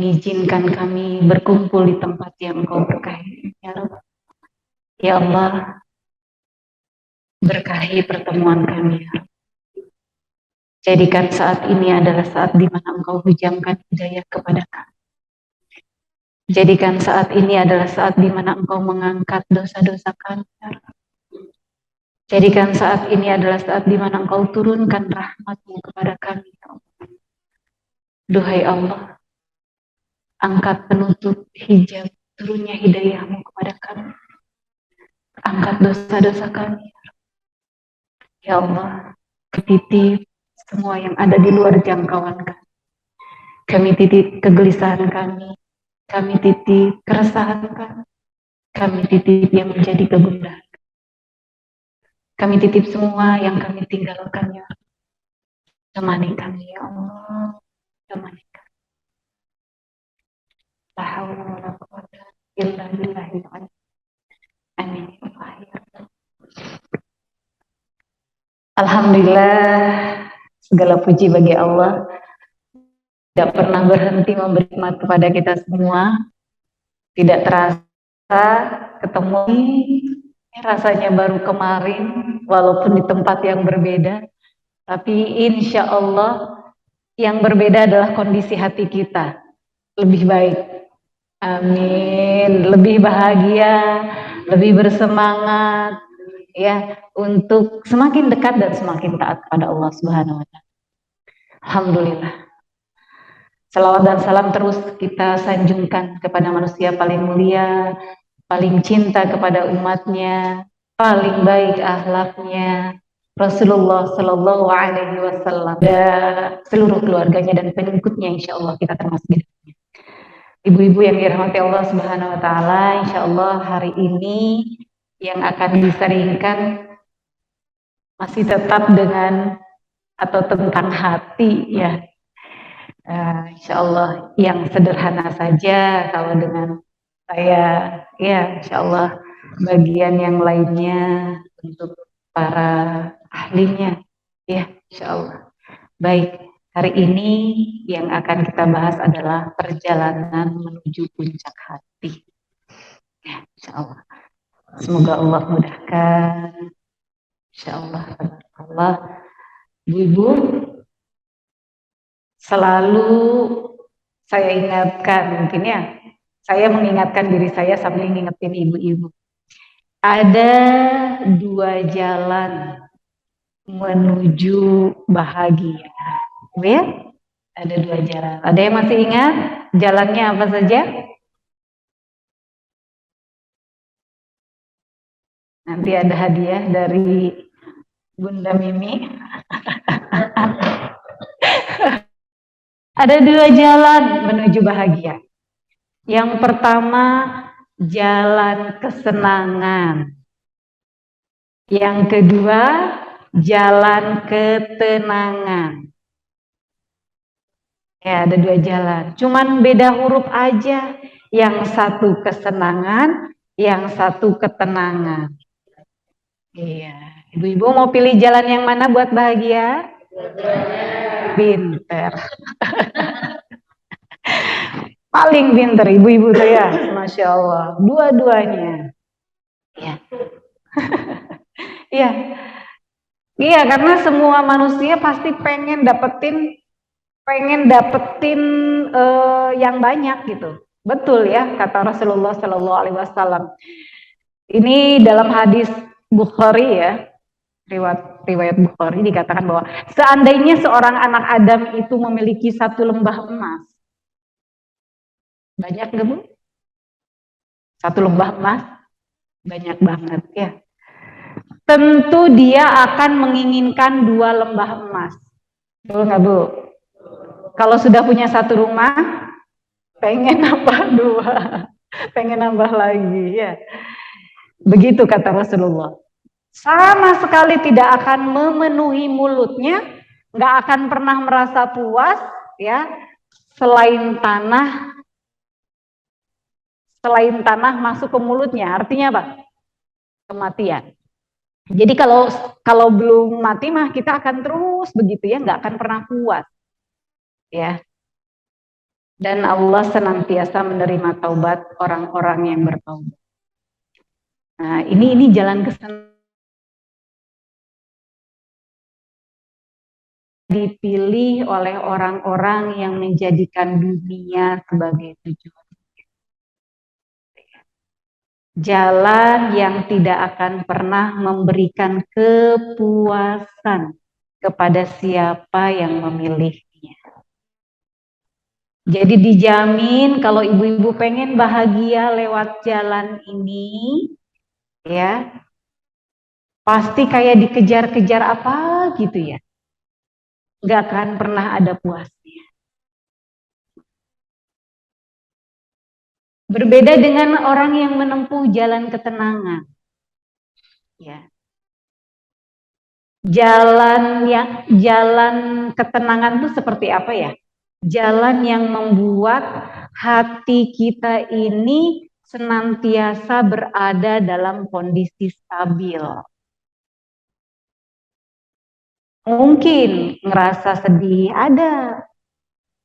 mengizinkan kami berkumpul di tempat yang Engkau berkahi. Ya Rabb. Ya Allah, berkahi pertemuan kami. Jadikan saat ini adalah saat di mana Engkau hujamkan hidayah kepada kami. Jadikan saat ini adalah saat di mana Engkau mengangkat dosa-dosa kami. Jadikan saat ini adalah saat di mana Engkau turunkan rahmat-Mu kepada kami. Duhai Allah, angkat penutup hijab turunnya hidayah-Mu kepada kami. Angkat dosa-dosa kami. Ya Allah, titip semua yang ada di luar jangkauan kami. Kami titip kegelisahan kami titip keresahan kami titip yang menjadi kegundahan. Kami titip semua yang kami tinggalkan, ya. Temani kami, ya Allah. Temani kami. La haula wa la quwwata illa billahil aliyyil. Amin. Alhamdulillah, segala puji bagi Allah. Tidak pernah berhenti memberi nikmat kepada kita semua. Tidak terasa ketemu, rasanya baru kemarin, walaupun di tempat yang berbeda. Tapi insya Allah yang berbeda adalah kondisi hati kita. Lebih baik. Amin. Lebih bahagia, lebih bersemangat, ya, untuk semakin dekat dan semakin taat kepada Allah Subhanahu wa Ta'ala. Alhamdulillah. Salawat dan salam terus kita sanjungkan kepada manusia paling mulia, paling cinta kepada umatnya, paling baik akhlaknya, Rasulullah Sallallahu Alaihi Wasallam, dan seluruh keluarganya dan pengikutnya. Insya Allah kita termasuk. Ibu-ibu yang dirahmati Allah Subhanahu Wa Taala, insya Allah hari ini yang akan disaringkan masih tetap dengan atau tentang hati, ya. Insya Allah yang sederhana saja. Kalau dengan saya, ya insya Allah bagian yang lainnya untuk para ahlinya, ya insya Allah. Baik, hari ini yang akan kita bahas adalah perjalanan menuju puncak hati, ya insya Allah. Semoga Allah mudahkan, insya Allah. Ibu-ibu, selalu saya ingatkan, mungkin ya, saya mengingatkan diri saya sambil ngingetin ibu-ibu. Ada dua jalan menuju bahagia, ya? Ada dua jalan. Ada yang masih ingat jalannya apa saja? Nanti ada hadiah dari Bunda Mimi. Ada dua jalan menuju bahagia. Yang pertama, jalan kesenangan. Yang kedua, jalan ketenangan. Ya, ada dua jalan. Cuman beda huruf aja. Yang satu kesenangan, yang satu ketenangan. Iya. Ibu-ibu mau pilih jalan yang mana buat bahagia? Pinter. Paling pinter ibu-ibu tuh ya, Masya Allah. Dua-duanya. Iya. Iya. Iya, karena semua manusia pasti pengen dapetin yang banyak gitu. Betul ya, kata Rasulullah Shallallahu Alaihi Wasallam. Ini dalam hadis Bukhari ya, riwayat Bukhari dikatakan bahwa seandainya seorang anak Adam itu memiliki satu lembah emas, banyak nggak Bu? Satu lembah emas, banyak banget ya. Tentu dia akan menginginkan dua lembah emas. Betul nggak Bu? Kalau sudah punya satu rumah, pengen nambah dua, pengen nambah lagi ya. Begitu kata Rasulullah. Sama sekali tidak akan memenuhi mulutnya, nggak akan pernah merasa puas, ya. Selain tanah masuk ke mulutnya, artinya apa? Kematian. Jadi kalau belum mati mah kita akan terus begitu ya, nggak akan pernah puas, ya. Dan Allah senantiasa menerima taubat orang-orang yang bertaubat. Nah, ini jalan kesenangan dipilih oleh orang-orang yang menjadikan dunia sebagai tujuan. Jalan yang tidak akan pernah memberikan kepuasan kepada siapa yang memilihnya. Jadi dijamin kalau ibu-ibu pengen bahagia lewat jalan ini, ya, pasti kayak dikejar-kejar apa gitu ya. Nggak akan pernah ada puasnya. Berbeda dengan orang yang menempuh jalan ketenangan. Ya. Jalan ketenangan itu seperti apa ya? Jalan yang membuat hati kita ini senantiasa berada dalam kondisi stabil. Mungkin ngerasa sedih ada,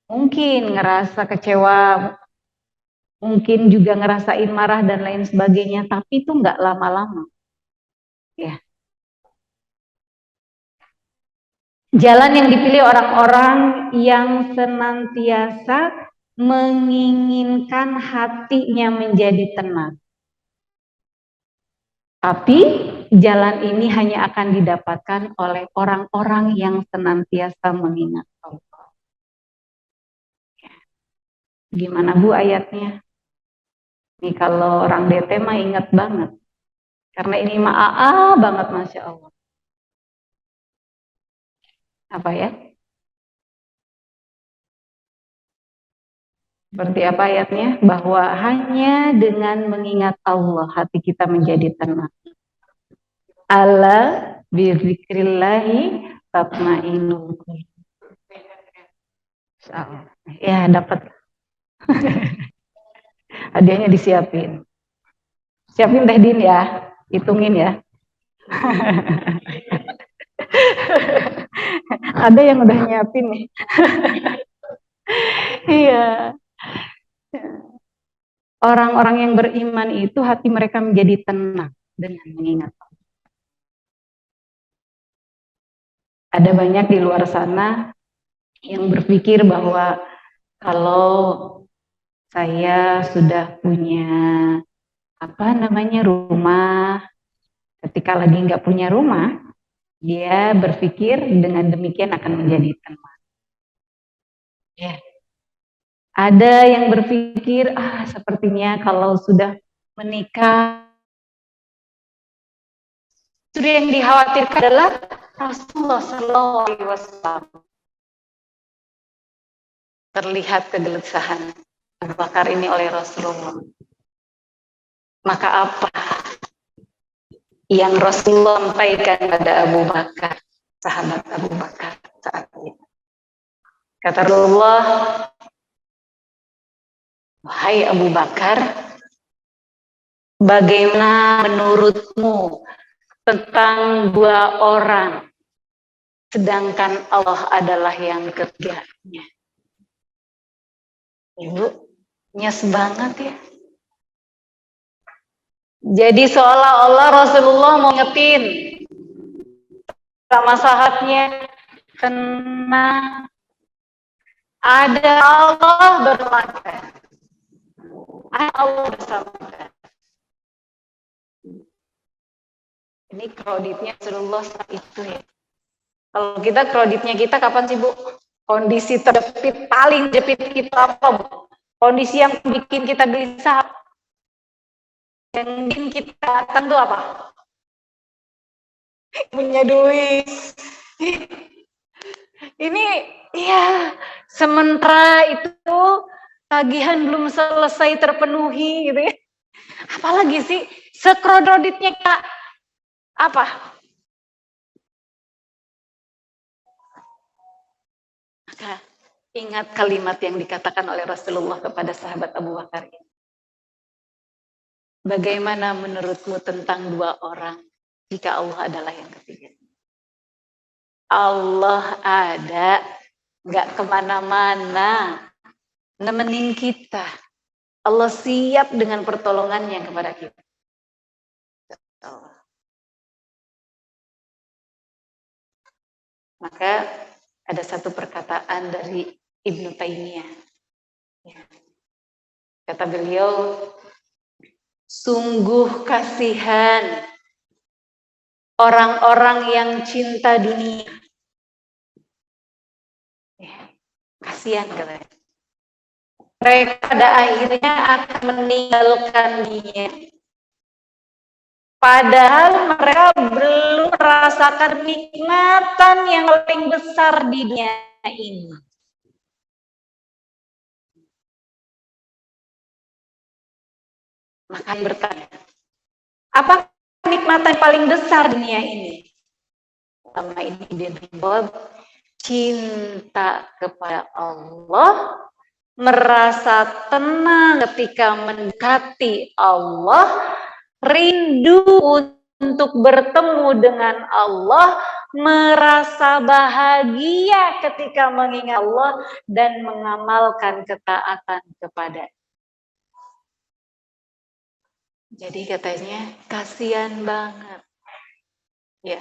mungkin ngerasa kecewa, mungkin juga ngerasain marah dan lain sebagainya, tapi itu nggak lama-lama. Ya. Jalan yang dipilih orang-orang yang senantiasa menginginkan hatinya menjadi tenang. Tapi jalan ini hanya akan didapatkan oleh orang-orang yang senantiasa mengingat Allah. Gimana Bu ayatnya? Ini kalau orang DT mah ingat banget. Karena ini mah banget Masya Allah. Apa ya? Seperti apa ayatnya? Bahwa hanya dengan mengingat Allah hati kita menjadi tenang. Ala bizikrillahi tatma'innul qulub. Ya dapat. Hadiahnya disiapin. Siapin Teh Din ya, hitungin ya. Ada yang udah nyiapin nih. Iya. Orang-orang yang beriman itu hati mereka menjadi tenang dengan mengingat. Ada banyak di luar sana yang berpikir bahwa kalau saya sudah punya rumah, ketika lagi nggak punya rumah, dia berpikir dengan demikian akan menjadi tenang. Ya. Ada yang berpikir, sepertinya kalau sudah menikah, justru yang dikhawatirkan adalah Rasulullah SAW. Terlihat kegelisahan Abu Bakar ini oleh Rasulullah. Maka apa yang Rasulullah sampaikan pada Abu Bakar, sahabat Abu Bakar saat itu? Kata Rasulullah, wahai Abu Bakar, bagaimana menurutmu tentang dua orang, sedangkan Allah adalah yang ketiganya? Ibu, nyes banget ya. Jadi seolah-olah Rasulullah mau ngetin sama sahabatnya, tenang, ada Allah bermata, ada Allah bersama kita. Ini kreditnya Rasulullah saat itu ya. Kalau kita kreditnya kita kapan sih Bu? Kondisi terjepit, paling jepit kita apa Bu? Kondisi yang bikin kita gelisah, yang bikin kita datang tuh apa? Punya duit. Ini ya, sementara itu tagihan belum selesai terpenuhi gitu ya. Apalagi sih sekroditnya Kak apa? Maka ingat kalimat yang dikatakan oleh Rasulullah kepada sahabat Abu Bakar ini. Bagaimana menurutmu tentang dua orang jika Allah adalah yang ketiga? Allah ada, nggak kemana-mana. nemenin kita. Allah siap dengan pertolongannya kepada kita. Maka ada satu perkataan dari Ibnu Taimiyah. Kata beliau, sungguh kasihan orang-orang yang cinta dunia. Kasihan katanya. Mereka pada akhirnya akan meninggalkan dunia. Padahal mereka belum merasakan nikmatan yang paling besar di dunia ini. Maka bertanya, apa kenikmatan paling besar dunia ini? Selama ini dijawab, cinta kepada Allah, merasa tenang ketika mendekati Allah, rindu untuk bertemu dengan Allah, merasa bahagia ketika mengingat Allah, dan mengamalkan ketaatan kepada. Jadi katanya kasihan banget. Ya.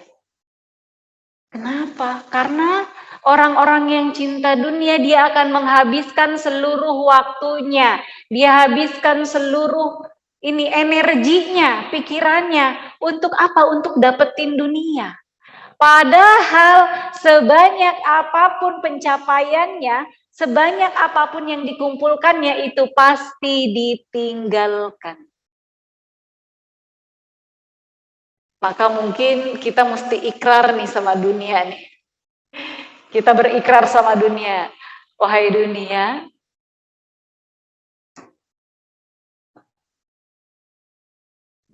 Kenapa? Karena orang-orang yang cinta dunia, dia akan menghabiskan seluruh waktunya, dia habiskan seluruh energinya, pikirannya, untuk apa? Untuk dapetin dunia. Padahal sebanyak apapun pencapaiannya, sebanyak apapun yang dikumpulkannya, itu pasti ditinggalkan. Maka mungkin kita mesti ikrar nih sama dunia nih. Kita berikrar sama dunia. Wahai dunia,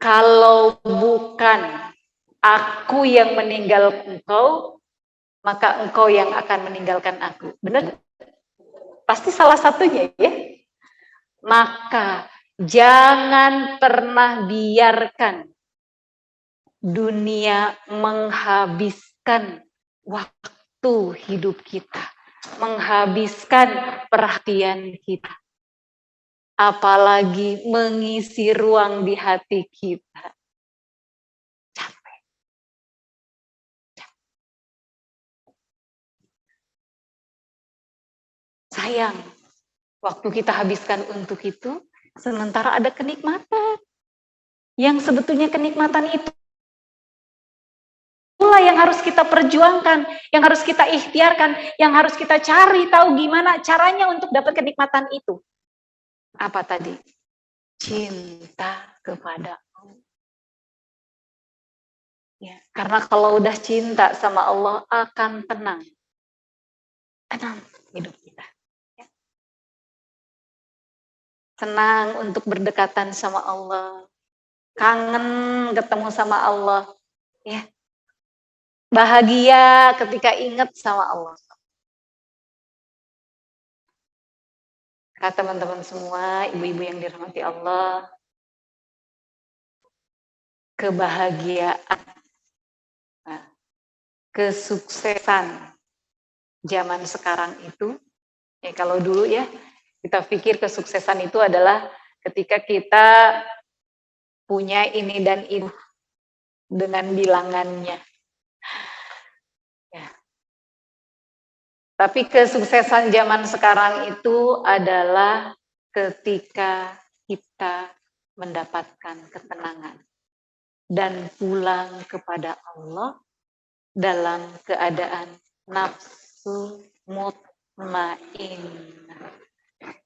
kalau bukan aku yang meninggalkan engkau, maka engkau yang akan meninggalkan aku. Benar? Pasti salah satunya ya. Maka jangan pernah biarkan dunia menghabiskan waktu hidup kita, menghabiskan perhatian kita, apalagi mengisi ruang di hati kita. Capek. Sayang, waktu kita habiskan untuk itu, sementara ada kenikmatan. Yang sebetulnya kenikmatan itu itulah yang harus kita perjuangkan, yang harus kita ikhtiarkan, yang harus kita cari tahu gimana caranya untuk dapat kenikmatan itu. Apa tadi? Cinta kepada Allah. Ya, karena kalau udah cinta sama Allah akan tenang. Tenang hidup kita. Ya. Senang untuk berdekatan sama Allah. Kangen ketemu sama Allah. Ya. Bahagia ketika ingat sama Allah. Kata teman-teman semua, ibu-ibu yang dirahmati Allah, kebahagiaan, kesuksesan zaman sekarang itu, ya kalau dulu ya, kita pikir kesuksesan itu adalah ketika kita punya ini dan itu dengan bilangannya. Ya. Tapi kesuksesan zaman sekarang itu adalah ketika kita mendapatkan ketenangan dan pulang kepada Allah dalam keadaan nafsu mutmainnah.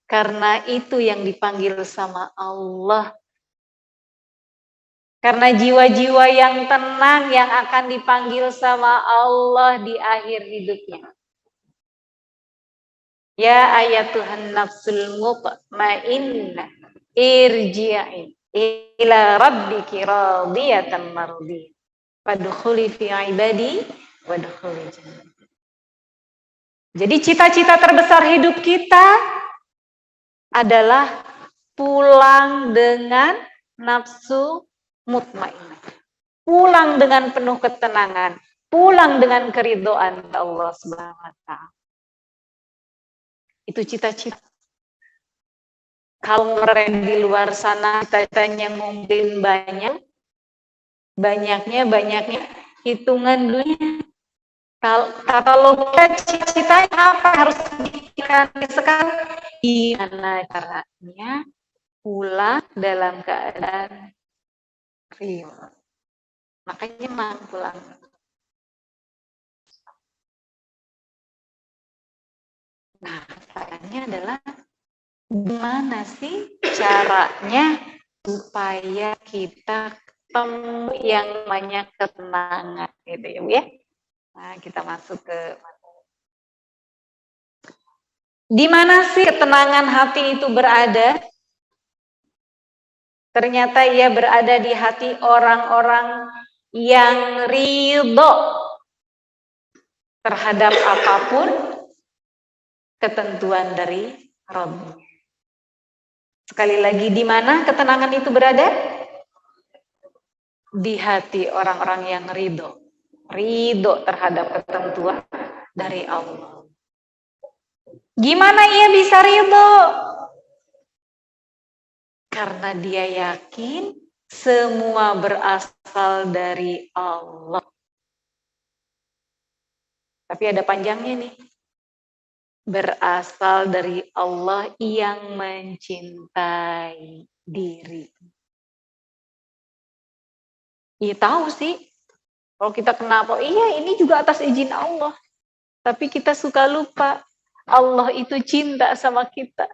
Karena itu yang dipanggil sama Allah. Karena jiwa-jiwa yang tenang yang akan dipanggil sama Allah di akhir hidupnya. Ya ayatuhan nafsul mutmainnah, irji'i ila rabbiki radiyatan mardiyah. Fadkhuli fi ibadi wadkhuli jannah. Jadi cita-cita terbesar hidup kita adalah pulang dengan nafsu mutmainnah. Pulang dengan penuh ketenangan, pulang dengan keridhaan Allah Subhanahu wa taala. Itu cita-cita. Kalau mereka di luar sana cita-citanya ngumpulin banyaknya, hitungan dunia. Kalau kita cita-citanya apa harus dipikirkan sekarang, gimana caranya pulang dalam keadaan ridho. Makanya mang pulang. Nah, pertanyaannya adalah gimana sih caranya supaya kita ketemu yang namanya ketenangan gitu ya Bu ya. Nah, kita masuk ke di mana sih ketenangan hati itu berada? Ternyata ia berada di hati orang-orang yang ridho terhadap apapun ketentuan dari Rabb. Sekali lagi, di mana ketenangan itu berada? Di hati orang-orang yang ridho terhadap ketentuan dari Allah. Gimana ia bisa ridho? Karena dia yakin semua berasal dari Allah. Tapi ada panjangnya nih. Berasal dari Allah yang mencintai diri. Iya tahu sih. Kalau kita kenapa? Iya, ini juga atas izin Allah. Tapi kita suka lupa. Allah itu cinta sama kita.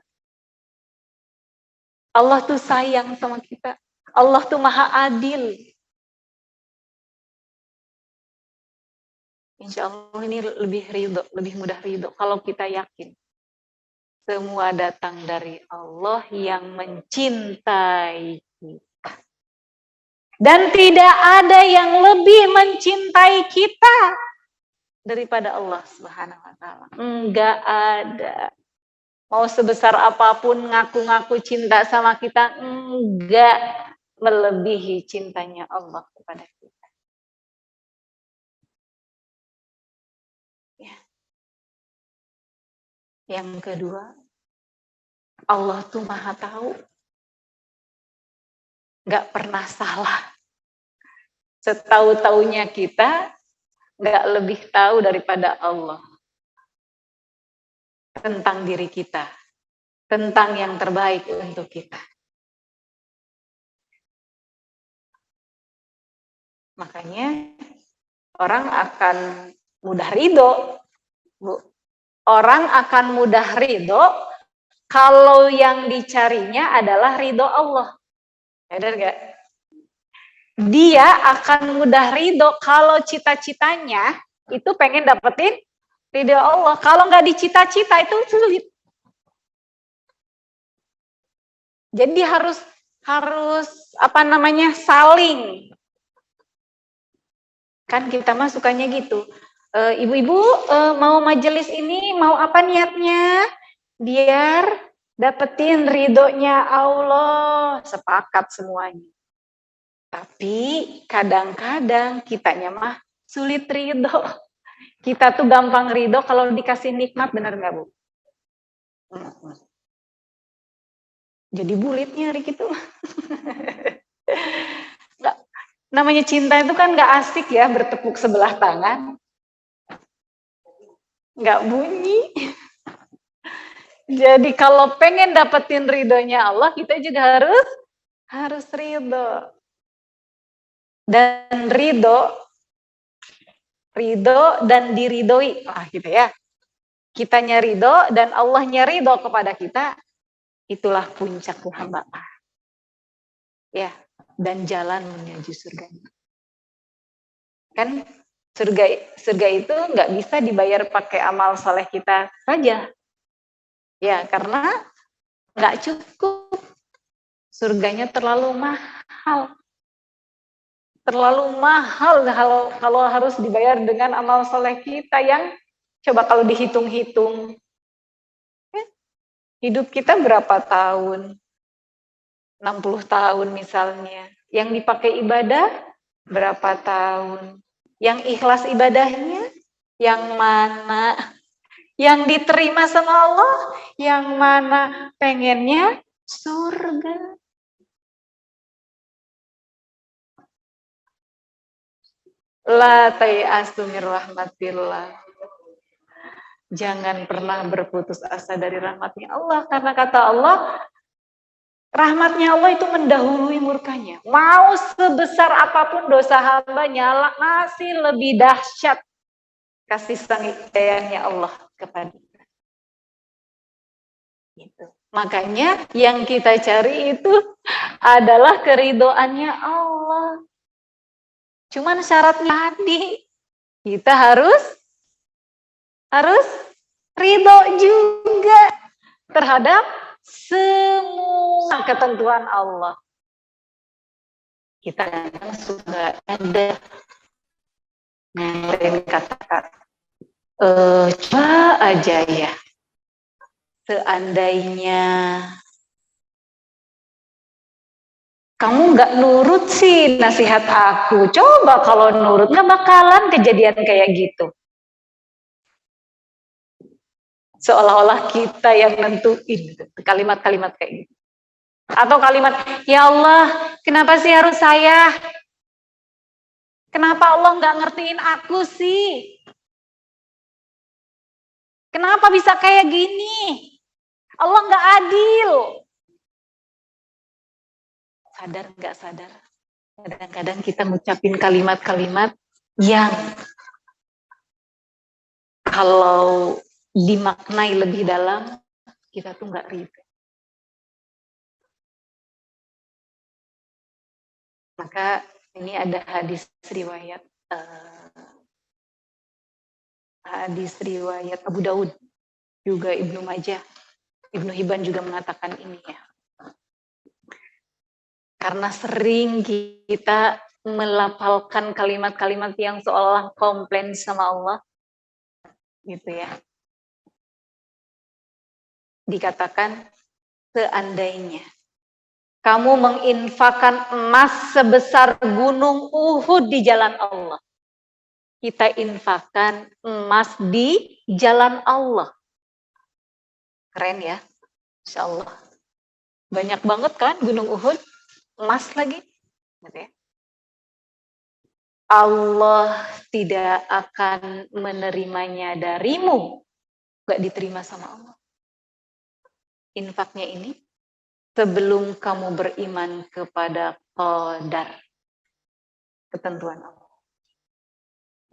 Allah tuh sayang sama kita. Allah tuh maha adil. Insya Allah ini lebih mudah ridho kalau kita yakin. Semua datang dari Allah yang mencintai kita. Dan tidak ada yang lebih mencintai kita daripada Allah Subhanahu wa taala. Enggak ada. Mau sebesar apapun ngaku-ngaku cinta sama kita, enggak melebihi cintanya Allah kepada kita. Ya. Yang kedua, Allah tuh maha tahu. Enggak pernah salah. Setahu-taunya kita enggak lebih tahu daripada Allah tentang diri kita, tentang yang terbaik untuk kita. Makanya orang akan mudah ridho, Bu. Orang akan mudah ridho kalau yang dicarinya adalah ridho Allah. Benar gak? Dia akan mudah ridho kalau cita-citanya itu pengen dapetin ridho Allah. Kalau nggak dicita-cita itu sulit. Jadi harus saling. Kan kita mah sukanya gitu. Ibu-ibu mau majelis ini mau apa niatnya? Biar dapetin ridhonya Allah. Sepakat semuanya. Tapi kadang-kadang kitanya mah sulit ridho. Kita tuh gampang ridho kalau dikasih nikmat, bener nggak Bu? Jadi bulitnya hari gitu. Namanya cinta itu kan nggak asik ya bertepuk sebelah tangan. Nggak bunyi. Jadi kalau pengen dapetin ridhonya Allah, kita juga harus ridho. Dan ridho dan diridhoi. Gitu ya. Kitanya ridho dan Allahnya ridho kepada kita. Itulah puncak kehambaan. Ya, dan jalan menuju surga. Kan surga itu nggak bisa dibayar pakai amal soleh kita saja. Ya, karena nggak cukup. Surganya terlalu mahal. Terlalu mahal kalau harus dibayar dengan amal soleh kita yang coba kalau dihitung-hitung. Hidup kita berapa tahun? 60 tahun misalnya. Yang dipakai ibadah berapa tahun? Yang ikhlas ibadahnya yang mana? Yang diterima sama Allah yang mana? Pengennya surga. La tayastu min rahmatillah. Jangan pernah berputus asa dari rahmatnya Allah. Karena kata Allah, rahmatnya Allah itu mendahului murkanya. Mau sebesar apapun dosa hambanya, masih lebih dahsyat kasih sayangnya Allah kepada kita. Gitu. Makanya yang kita cari itu adalah keridhoannya Allah. Cuman syaratnya tadi, kita harus ridho juga terhadap semua ketentuan Allah. Kita kadang suka ada yang katakan, coba aja ya, seandainya kamu nggak nurut sih nasihat aku, coba kalau nurut nggak bakalan kejadian kayak gitu. Seolah-olah kita yang nentuin kalimat-kalimat kayak gitu. Atau kalimat, ya Allah, kenapa sih harus saya? Kenapa Allah nggak ngertiin aku sih? Kenapa bisa kayak gini? Allah nggak adil. Sadar nggak sadar? Kadang-kadang kita ngucapin kalimat-kalimat yang kalau dimaknai lebih dalam, kita tuh nggak ridho. Maka ini ada hadis riwayat Abu Daud, juga Ibnu Majah, Ibnu Hibban juga mengatakan ini ya. Karena sering kita melafalkan kalimat-kalimat yang seolah komplain sama Allah, gitu ya. Dikatakan, seandainya kamu menginfakkan emas sebesar gunung Uhud di jalan Allah, kita infakkan emas di jalan Allah. Keren ya, Insya Allah. Banyak banget kan gunung Uhud, emas lagi. Gitu ya. Allah tidak akan menerimanya darimu, gak diterima sama Allah. Infaknya ini sebelum kamu beriman kepada qadar, ketentuan Allah.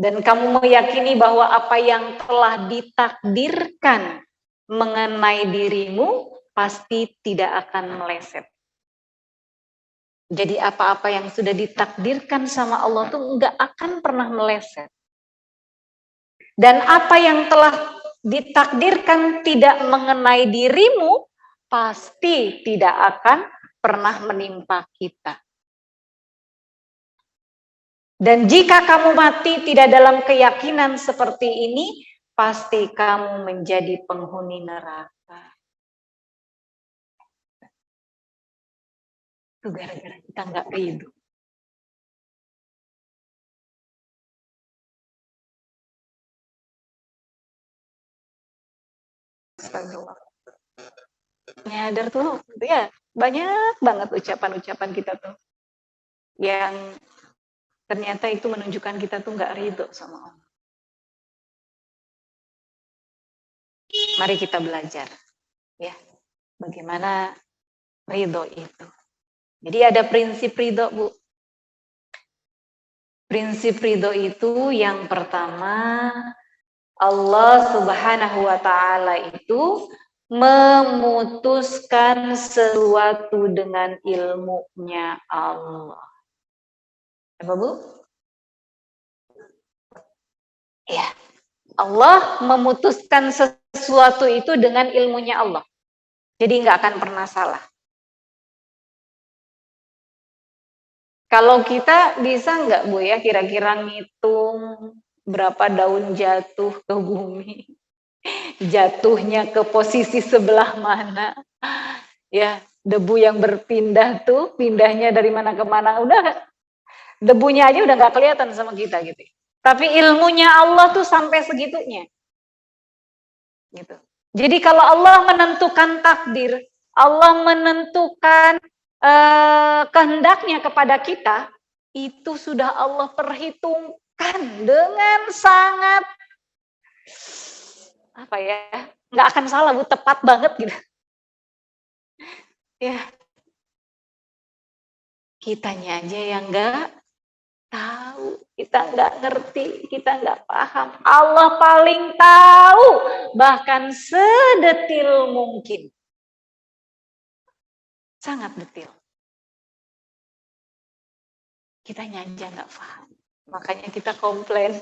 Dan kamu meyakini bahwa apa yang telah ditakdirkan mengenai dirimu pasti tidak akan meleset. Jadi apa-apa yang sudah ditakdirkan sama Allah tuh nggak akan pernah meleset. Dan apa yang telah ditakdirkan tidak mengenai dirimu pasti tidak akan pernah menimpa kita. Dan jika kamu mati tidak dalam keyakinan seperti ini, pasti kamu menjadi penghuni neraka. Itu gara-gara kita nggak ridho. Astagfirullah. Nyadar tuh, ya banyak banget ucapan-ucapan kita tuh yang ternyata itu menunjukkan kita tuh nggak ridho sama Allah. Mari kita belajar, ya, bagaimana ridho itu. Jadi ada prinsip ridho, Bu. Prinsip ridho itu yang pertama, Allah Subhanahu wa Ta'ala itu memutuskan sesuatu dengan ilmunya Allah. Apa, Bu? Ya, Allah memutuskan sesuatu itu dengan ilmunya Allah. Jadi nggak akan pernah salah. Kalau kita bisa nggak, Bu, ya, kira-kira ngitung berapa daun jatuh ke bumi? Jatuhnya ke posisi sebelah mana, ya, debu yang berpindah tuh pindahnya dari mana ke mana, udah debunya aja udah nggak kelihatan sama kita gitu. Tapi ilmunya Allah tuh sampai segitunya gitu. Jadi kalau Allah menentukan takdir, Allah menentukan kehendaknya kepada kita, itu sudah Allah perhitungkan dengan sangat apa ya, nggak akan salah Bu, tepat banget gitu. Ya, kitanya aja yang nggak tahu, kita nggak ngerti, kita nggak paham. Allah paling tahu, bahkan sedetil mungkin. Sangat detil. Kitanya aja nggak paham. Makanya kita komplain.